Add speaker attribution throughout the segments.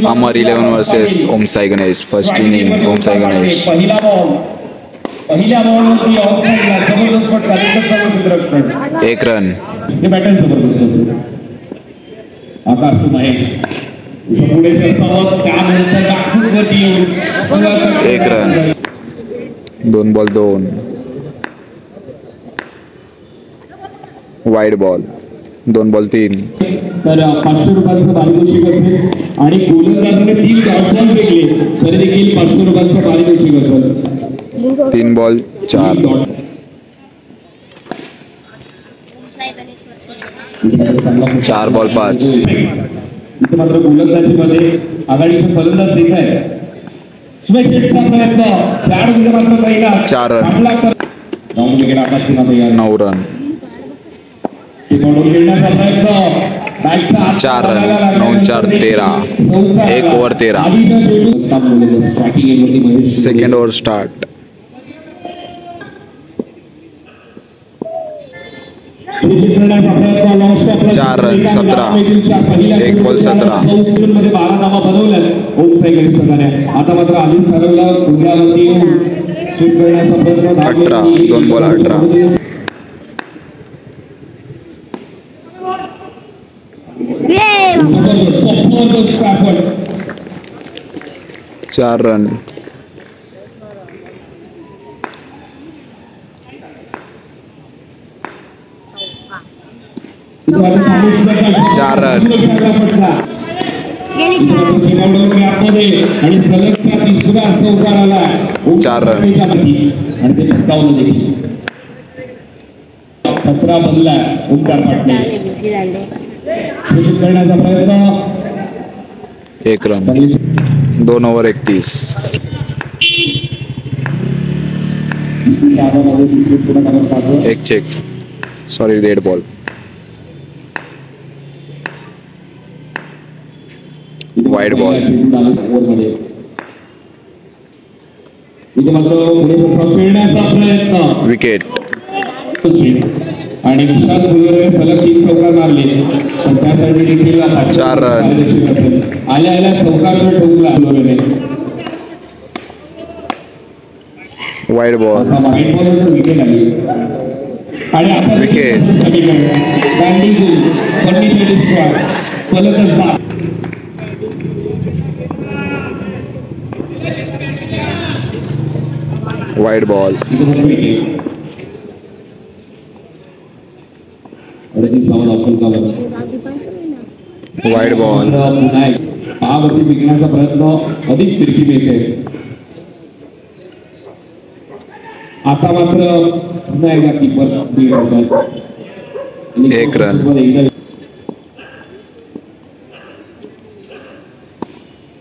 Speaker 1: अमर 11 versus ओम Sai Ganesh. First inning ओम साई गणेश.
Speaker 2: पहिल्या बॉलवरती of साइडला जबरदस्त फटका एकदम सर्वक्षेत्ररक्षण.
Speaker 1: 1 रन.
Speaker 2: हे बॅटन जबरदस्त असेल. आकाश टू महेश पुढे सरसावत त्यानंतर बॅकफूटवरती येऊन
Speaker 1: 1 run. 2 ball 2. Wide ball. 2 ball 3.
Speaker 2: तर 500 रुपयांचं पारितोषिक असेल आणि गोलंदाजाने 3 डॉट बॉल फेकले तरी देखील 500 रुपयांचं पारितोषिक असेल.
Speaker 1: 3 बॉल 4. 4 बॉल 5.
Speaker 2: इथे मात्र गोलंदाजीमध्ये आघाडीचे फलंदाज देत आहे. स्वेशेटचा प्रयत्न त्यामध्ये मात्र पहिला
Speaker 1: 4 रन.
Speaker 2: राऊंड विकेट आकाश पुन्हा तयार.
Speaker 1: 9 रन.
Speaker 2: स्टिकआउट खेळण्याचा प्रयत्न
Speaker 1: 4 run. 9 4 13. 1 over 13. Second over start. 4 run 17. 1 ball 17.
Speaker 2: मध्ये 12 धावा बनवल्या ओम साई गणेश संघाने. आता मात्र आधीच ठरवलं उघड्यावरती येऊन स्वीप करण्याचा प्रयत्न.
Speaker 1: 18. 2 बॉल 18. 4 रन. 4 रन.
Speaker 2: आणि सलगचा तिसरा चौकार आला.
Speaker 1: 4 रन.
Speaker 2: आणि ते पटकावलं देखील. 17 बदला ओंकार पाटणे सूचित करण्याचा प्रयत्न.
Speaker 1: 1 run. 2 over 31. 1 check. Sorry dead ball. Wide ball. Wicket.
Speaker 2: आणि विशाल फुलरे सलग 3 चौकार मारले पण त्यासाठी देखील
Speaker 1: 4 रन.
Speaker 2: आल्या चौकार ठोकला फुलरेने.
Speaker 1: Wide ball.
Speaker 2: वाईड बॉलवर विकेट आली. आणि आता
Speaker 1: विकेट.
Speaker 2: बँडिंग फर्निचर डिस्ट्रॉय फलंदाज बाद.
Speaker 1: Wide ball. Wide ball.
Speaker 2: पुन्हा पायावरती फेकण्याचा प्रयत्न अधिक फिरकी मिळते. आता मात्र पुन्हा एकदा कीपर बीड होतात.
Speaker 1: 1 रन.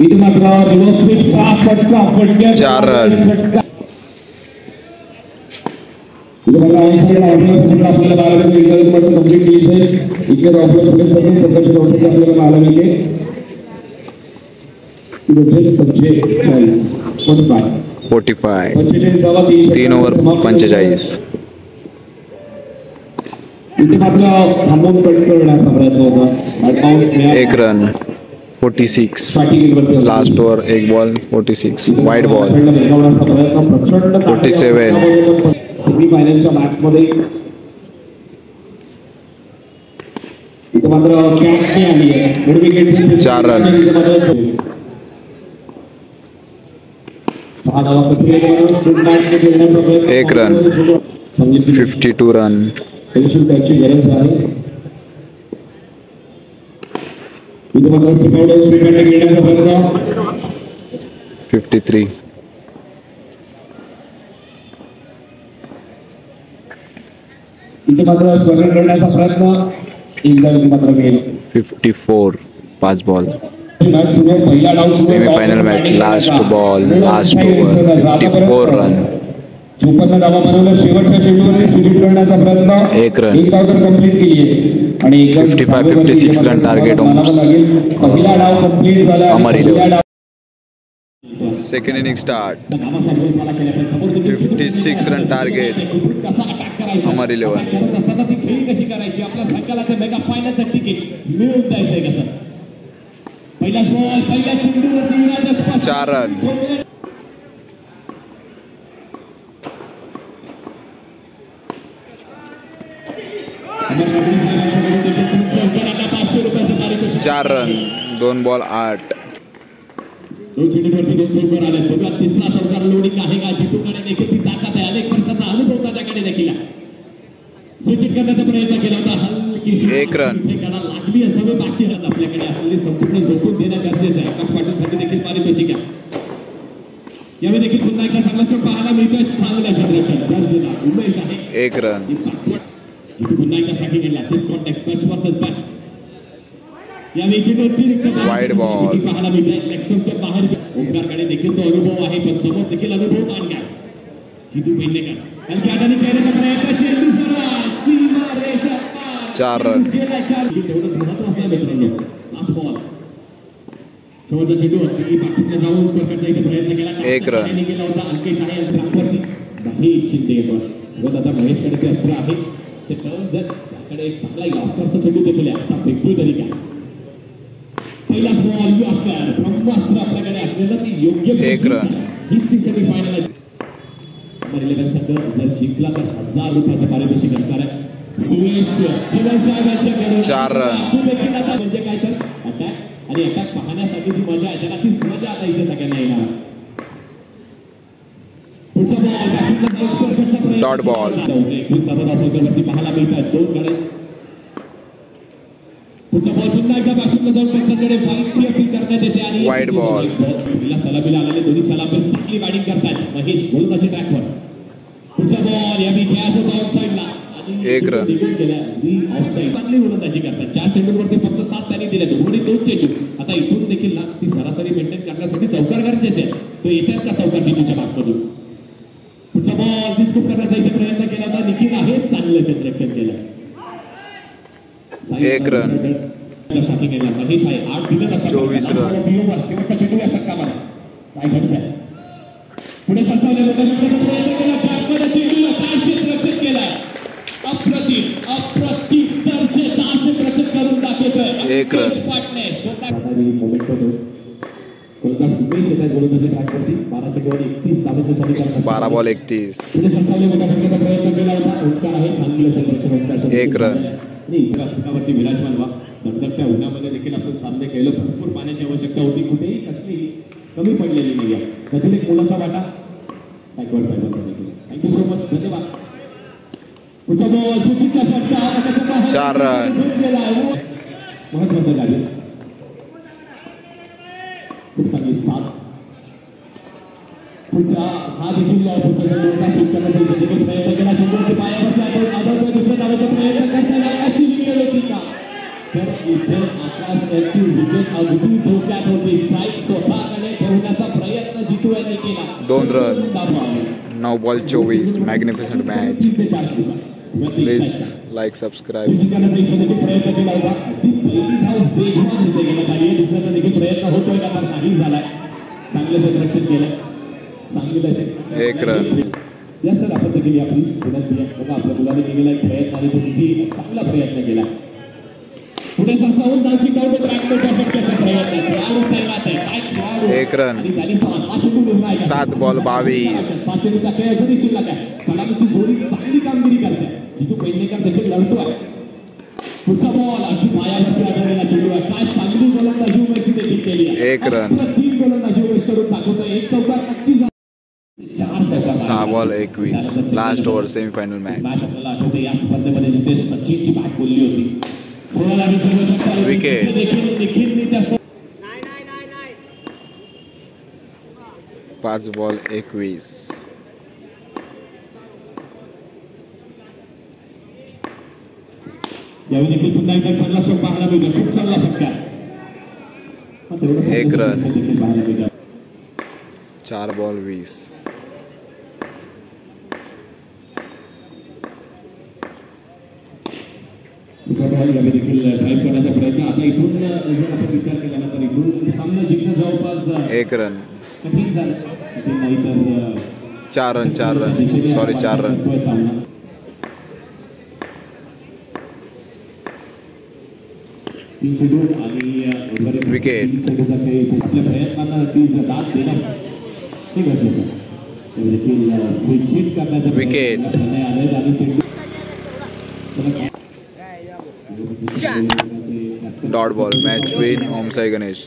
Speaker 2: इथे मात्र रिव्हर्स स्वीपचा फटका.
Speaker 1: 4 रन.
Speaker 2: आपल्याला पाहायला मिळते. कंप्लीट केली जाईल. इकडे आपल्याला पुढे संघर्ष आपल्याला पाहायला मिळते.
Speaker 1: 45. 3 ओव्हर 45.
Speaker 2: इथे मात्र थांबून कट करण्याचा प्रयत्न होता.
Speaker 1: 1 run. 46. Last over 1 ball 46. Wide ball. 47.
Speaker 2: सेमीफायनलच्या मॅच मध्ये इथे मात्र कॅप्टनी आली आहे.
Speaker 1: 4 रन.
Speaker 2: 6 धावा कचरे
Speaker 1: 1 रन. 52 रन.
Speaker 2: त्याची गरज आहे. इथे मात्र स्वीपआउट घेण्याचा प्रयत्न.
Speaker 1: 53.
Speaker 2: इथे मात्र स्पर्धन करण्याचा प्रयत्न. एकदा मात्र गेल.
Speaker 1: 54. 5 बॉल.
Speaker 2: पहिला डाव.
Speaker 1: Semifinal match. Last ball. Last over. 54 run.
Speaker 2: 54 धावा बनवल्या. शेवटच्या चेंडूवर सूचित करण्याचा प्रयत्न.
Speaker 1: 1 रन.
Speaker 2: 1 धाव तर कंप्लीट केली आहे. आणि
Speaker 1: 55-56 रन टार्गेट.
Speaker 2: पहिला डाव कंप्लीट झाला.
Speaker 1: Amar 11. Second inning start. 56 run target. Amar 11.
Speaker 2: कशी करायची आपल्या संघाला ते मेगा फायनलचं तिकीट मिळवून द्यायचंय कसं. पहिलाच बॉल पहिल्या चेंडूवर
Speaker 1: 4 रन.
Speaker 2: ₹500
Speaker 1: 4 रन. 2 बॉल 8.
Speaker 2: 2 चेंडूवरती 2 चौकार आले. बघा तिसरा चौकार लोडिंग आहे का? जितूकडे देखील ती ताकद आहे. अनेक वर्षाचा अनुभव त्याच्याकडे देखील आहे. सूचित करण्याचा प्रयत्न केला होता. हलकीशी
Speaker 1: 1 रन.
Speaker 2: लागली असावी. मागची रन आपल्याकडे असलेली संपूर्ण झोपून देणं गरजेचं आहे. आकाश पाटीलसाठी देखील पारितोषिक आहे. यावेळी देखील पुन्हा एकदा चांगला शॉट पाहायला मिळतोय. चांगल्या क्षेत्ररक्षण गरजेला उमेश आहे.
Speaker 1: 1 रन.
Speaker 2: जितू पुन्हा एकदा साठी गेला. दिस कॉन्टॅक्ट बेस्ट वर्सेस बेस्ट. यावेळी चेंडू अतिरिक्त
Speaker 1: वाईड बॉल
Speaker 2: पाहायला मिळतोय. लेगस्टम्पच्या बाहेर ओंकारकडे देखील तो अनुभव आहे, पण समोर देखील अनुभव मानला. जितू पेडणेकर हलक्या हाताने खेळण्याचा प्रयत्न. चेंडू सर्वात सीमा रेषा
Speaker 1: 4 रन.
Speaker 2: तेवढंच महत्वाचं आहे मित्रांनो. लास्ट बॉल शेवटचा चेंडू पाठीतला जाऊन स्कोर करायचा इथे प्रयत्न केला.
Speaker 1: 1 रन.
Speaker 2: केला होता. अंकेश आहे ट्रॅकवरती. महेश शिंदे येतो. बघ आता महेशकडे ते अस्त्र आहे. ते टर्न जर त्याकडे एक चांगला यॉर्करचा चेंडू देखील आहे. आता फेकतोय तरी काय. पहिलाच बॉल यॉर्कर ब्रह्मास्त्र आपल्याकडे असलेलं ती योग्य
Speaker 1: 1 रन.
Speaker 2: हीच ती सेमीफायनल आहे. नंबर 11 संघ जर जिंकला तर ₹1000 पारितोषिक असणार आहे. सुयश चव्हाण साहेबांच्याकडे
Speaker 1: 4 रन.
Speaker 2: म्हणजे काय तर अटॅक आणि अटॅक पाहण्यासाठी जी मजा आहे त्याला तीच मजा आता इथे सगळ्यांना येणार. पुढचा बॉल
Speaker 1: डॉट बॉल
Speaker 2: 21 धावांवरती पाहायला मिळतात. 2 गडे. पुढचा बॉल पुन्हा एकदा बॅट्समॅनला जाऊन पंचांकडे वाईडची अपील करण्यात येते आणि
Speaker 1: वाईड बॉल.
Speaker 2: सलामीला आलेले दोन्ही सलामीर चांगली बॅटिंग करतात. महेश गोलंदाजी ट्रॅकवर. पुढचा बॉल या खेळाचा डाऊन साईडला
Speaker 1: 1 रन.
Speaker 2: चांगली गोलंदाजी करतात. 4 चेंडूंवरती फक्त 7 त्यांनी दिले. दोन्ही 2 चेंडू. आता इथून देखील ना ती सरासरी मेंटेन करण्यासाठी चौकार गरजेचे आहे. तो येतात का चौकार जितूच्या भागमधून. पुढचा बॉल डिस्कूप करण्याचा इथे प्रयत्न केला होता. निखिल आहे चांगलं क्षेत्ररक्षण केलं.
Speaker 1: 1 रन.
Speaker 2: महेश आहे 8 दिले.
Speaker 1: 24 रन.
Speaker 2: शेवटचा चेंडू या षटकामध्ये काय घडत आहे. पुढे सरसावले प्रयत्न केला. चेंडूला काय क्षेत्ररक्षण केलं. अप्रतिम अप्रतिम दर्जेदार क्षेत्ररक्षण करून दाखवतोय
Speaker 1: 1 रन.
Speaker 2: गोलंदाज उमेश येतात गोलंदाजी ट्रॅकवरती. 12 चेंडूवर 31 धावांचं समीकरण.
Speaker 1: 12 बॉल 31.
Speaker 2: पुढे सरसावले मोठा फटक्याचा प्रयत्न केला होता. ओंकार आहे चांगलं क्षेत्ररक्षण. ओंकार
Speaker 1: 1 रन.
Speaker 2: फटकावरती विराजमान व्हा. दगदगत्या उन्हामध्ये देखील आपण सामने केलं. भरपूर पाण्याची आवश्यकता होती. कुठेही कसलीही कमी पडलेली नाही आहे. त्यातील एक मोलाचा वाटा गायकवाड साहेबांचा देखील. Thank you so much. धन्यवाद. पुढचा बॉल सुचितचा फटका
Speaker 1: 4 रन.
Speaker 2: महत्वाचं झालं. खूप चांगली साथ. पुढचा हा देखील पुढचा चेंडू शूट करण्याचा देखील प्रयत्न केला. चेंडूवरती पायावरती आदळतोय. दुसऱ्या धावेचा प्रयत्न करताना अशी विकेट होती का. तर इथे आकाश यांची विकेट अगदी धोक्यात होती. स्ट्राईक स्वतःकडे ठेवण्याचा प्रयत्न जितू यांनी केला.
Speaker 1: 2 run. 9 ball 24. Magnificent match. Please like subscribe.
Speaker 2: प्रयत्न केला होता. पहिली धाव वेगवान इथे घेण्यात आली. दुसऱ्याचा देखील प्रयत्न होतोय का तर नाही झालाय. चांगलं क्षेत्ररक्षण केलं. चांगलं क्षेत्ररक्षण
Speaker 1: 1 रन.
Speaker 2: या सर आपण देखील या प्लीज विनंती आहे. बघा आपल्या मुलाने केलेला एक प्रयत्न आणि तो किती चांगला प्रयत्न केला. पुढे सरसावून डावची काउंट ट्रॅकवर फटक्याचा प्रयत्न. खेळाडू तैनात आहे. काय खेळाडू.
Speaker 1: 1 रन. 7 बॉल 22.
Speaker 2: 5 चेंडूचा खेळ अजूनही शिल्लक आहे. सलामीची जोडी चांगली कामगिरी करते. जितू पेडणेकर देखील लढतोय. पुढचा बॉल अगदी पायावरती आढळलेला चेंडू आहे. काय चांगली गोलंदाजी उमेशची देखील केली आहे.
Speaker 1: 1 रन.
Speaker 2: 3 गोलंदाजी उमेश करून दाखवतोय. 1 चौकार नक्की 4 चौकार.
Speaker 1: 6 ball 21. Last over semifinal match.
Speaker 2: Match आपल्याला आठवते या स्पर्धेमध्ये जिथे सचिनची बॅट बोलली होती. 16 रन
Speaker 1: विकेट.
Speaker 2: निखिलने त्या
Speaker 1: 5 बॉल 21.
Speaker 2: यावेळी देखील पुन्हा एकदा चांगला शॉट पाहायला मिळतो. खूप चांगला फटका.
Speaker 1: 1 रन. 4 बॉल 20.
Speaker 2: यावेळी देखील ड्राईव्ह करण्याचा प्रयत्न. आता इथून जर आपण विचार केला ना तर इथून सामना जिंकणं जवळपास
Speaker 1: 1 रन.
Speaker 2: कठीण झालं. नाही तर
Speaker 1: 4 रन. 4 रन. Sorry 4 run.
Speaker 2: तीन चेंडू आणि उर्वरित
Speaker 1: Wicket.
Speaker 2: तीन चेंडूचा खेळ इथे आपल्या प्रयत्नांना नक्कीच दाद देणं हे गरजेचं आहे. त्यामुळे देखील स्विचिंग करण्याचा
Speaker 1: Wicket.
Speaker 2: निर्णय आले आणि चेंडू
Speaker 1: Dot ball. Match win. Om Sai Ganesh.